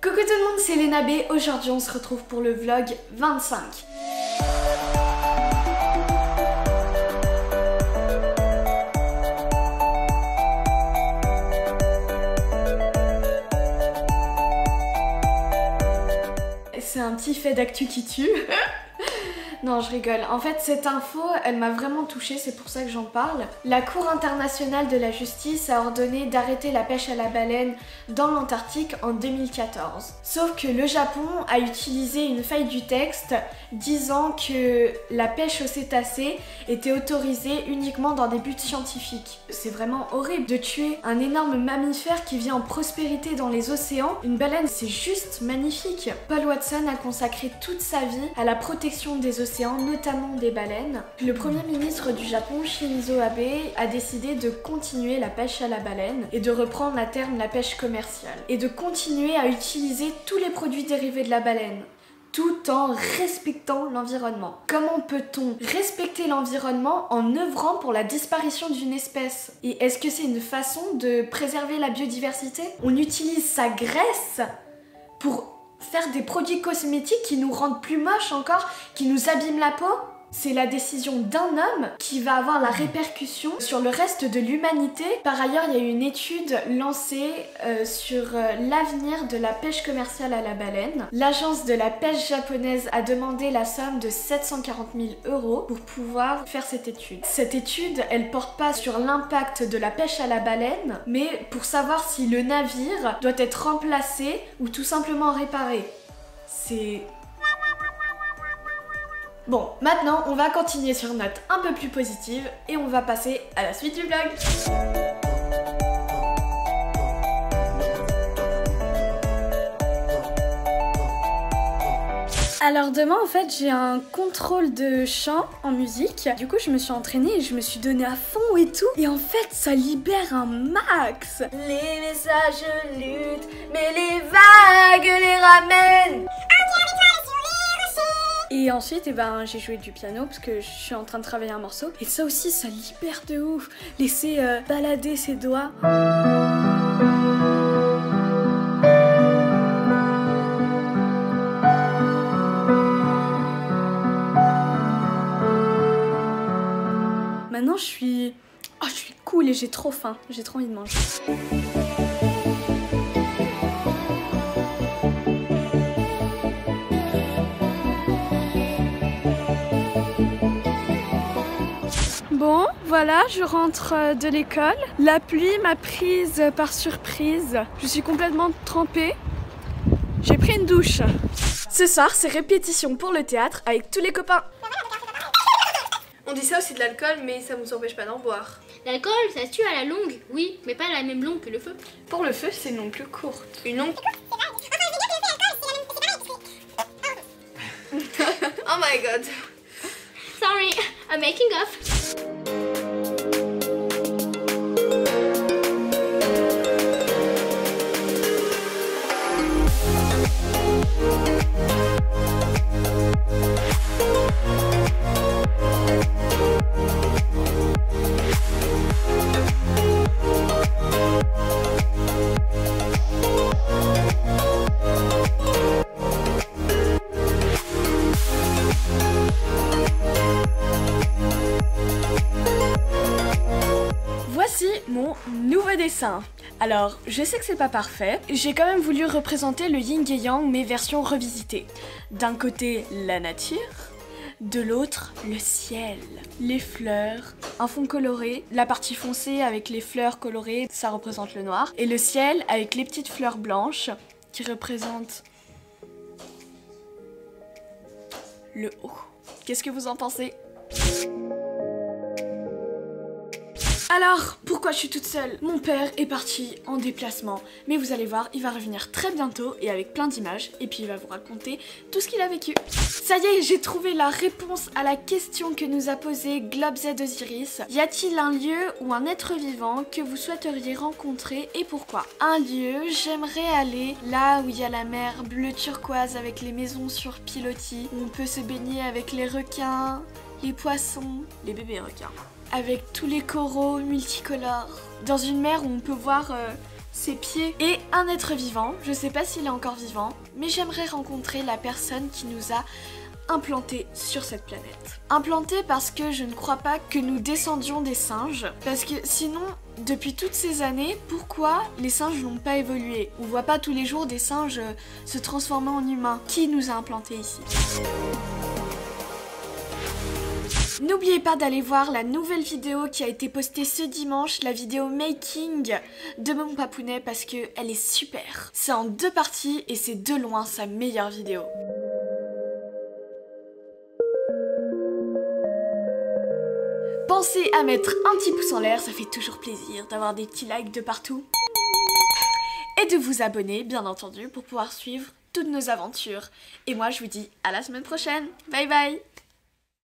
Coucou tout le monde, c'est Léna B. Aujourd'hui on se retrouve pour le vlog 25. C'est un petit fait d'actu qui tue. Non, je rigole. En fait, cette info, elle m'a vraiment touchée, c'est pour ça que j'en parle. La Cour internationale de la justice a ordonné d'arrêter la pêche à la baleine dans l'Antarctique en 2014. Sauf que le Japon a utilisé une faille du texte disant que la pêche aux cétacés était autorisée uniquement dans des buts scientifiques. C'est vraiment horrible de tuer un énorme mammifère qui vit en prospérité dans les océans. Une baleine, c'est juste magnifique. Paul Watson a consacré toute sa vie à la protection des océans, notamment des baleines. Le premier ministre du Japon, Shinzo Abe, a décidé de continuer la pêche à la baleine et de reprendre à terme la pêche commerciale. Et de continuer à utiliser tous les produits dérivés de la baleine, tout en respectant l'environnement. Comment peut-on respecter l'environnement en œuvrant pour la disparition d'une espèce? Et est-ce que c'est une façon de préserver la biodiversité? On utilise sa graisse pour faire des produits cosmétiques qui nous rendent plus moches encore, qui nous abîment la peau? C'est la décision d'un homme qui va avoir la répercussion sur le reste de l'humanité. Par ailleurs, il y a eu une étude lancée sur l'avenir de la pêche commerciale à la baleine. L'agence de la pêche japonaise a demandé la somme de 740 000 € pour pouvoir faire cette étude. Cette étude, elle porte pas sur l'impact de la pêche à la baleine, mais pour savoir si le navire doit être remplacé ou tout simplement réparé. C'est... Bon, maintenant on va continuer sur une note un peu plus positive et on va passer à la suite du vlog. Alors demain en fait j'ai un contrôle de chant en musique. Du coup je me suis entraînée et je me suis donnée à fond et tout. Et en fait ça libère un max. Les messages luttent mais les vagues les ramènent. Et ensuite, j'ai joué du piano parce que je suis en train de travailler un morceau. Et ça aussi, ça libère de ouf. Laisser balader ses doigts. Maintenant, je suis cool et j'ai trop faim. J'ai trop envie de manger. Bon, voilà, je rentre de l'école. La pluie m'a prise par surprise. Je suis complètement trempée. J'ai pris une douche. Ce soir, c'est répétition pour le théâtre avec tous les copains. On dit ça aussi de l'alcool, mais ça ne nous empêche pas d'en boire. L'alcool, ça se tue à la longue, oui, mais pas la même longue que le feu. Pour le feu, c'est une longue plus courte. Une longue... Oh my god. Sorry, I'm making up. Mon nouveau dessin. Alors, je sais que c'est pas parfait, j'ai quand même voulu représenter le yin et yang mais version revisitée. D'un côté, la nature, de l'autre, le ciel, les fleurs, un fond coloré, la partie foncée avec les fleurs colorées, ça représente le noir, et le ciel avec les petites fleurs blanches qui représentent le haut. Qu'est-ce que vous en pensez ? Alors, pourquoi je suis toute seule? Mon père est parti en déplacement, mais vous allez voir, il va revenir très bientôt et avec plein d'images, et puis il va vous raconter tout ce qu'il a vécu. Ça y est, j'ai trouvé la réponse à la question que nous a posée GlobZ Osiris. Y a-t-il un lieu ou un être vivant que vous souhaiteriez rencontrer et pourquoi? Un lieu, j'aimerais aller là où il y a la mer bleu turquoise avec les maisons sur pilotis, où on peut se baigner avec les requins, les poissons, les bébés requins. Avec tous les coraux multicolores, dans une mer où on peut voir ses pieds et un être vivant. Je sais pas s'il est encore vivant, mais j'aimerais rencontrer la personne qui nous a implanté sur cette planète. Implanté parce que je ne crois pas que nous descendions des singes, parce que sinon, depuis toutes ces années, pourquoi les singes n'ont pas évolué? On voit pas tous les jours des singes se transformer en humains. Qui nous a implantés ici? N'oubliez pas d'aller voir la nouvelle vidéo qui a été postée ce dimanche, la vidéo making de mon papounet, parce que elle est super. C'est en 2 parties et c'est de loin sa meilleure vidéo. Pensez à mettre un petit pouce en l'air, ça fait toujours plaisir d'avoir des petits likes de partout. Et de vous abonner, bien entendu, pour pouvoir suivre toutes nos aventures. Et moi, je vous dis à la semaine prochaine. Bye bye!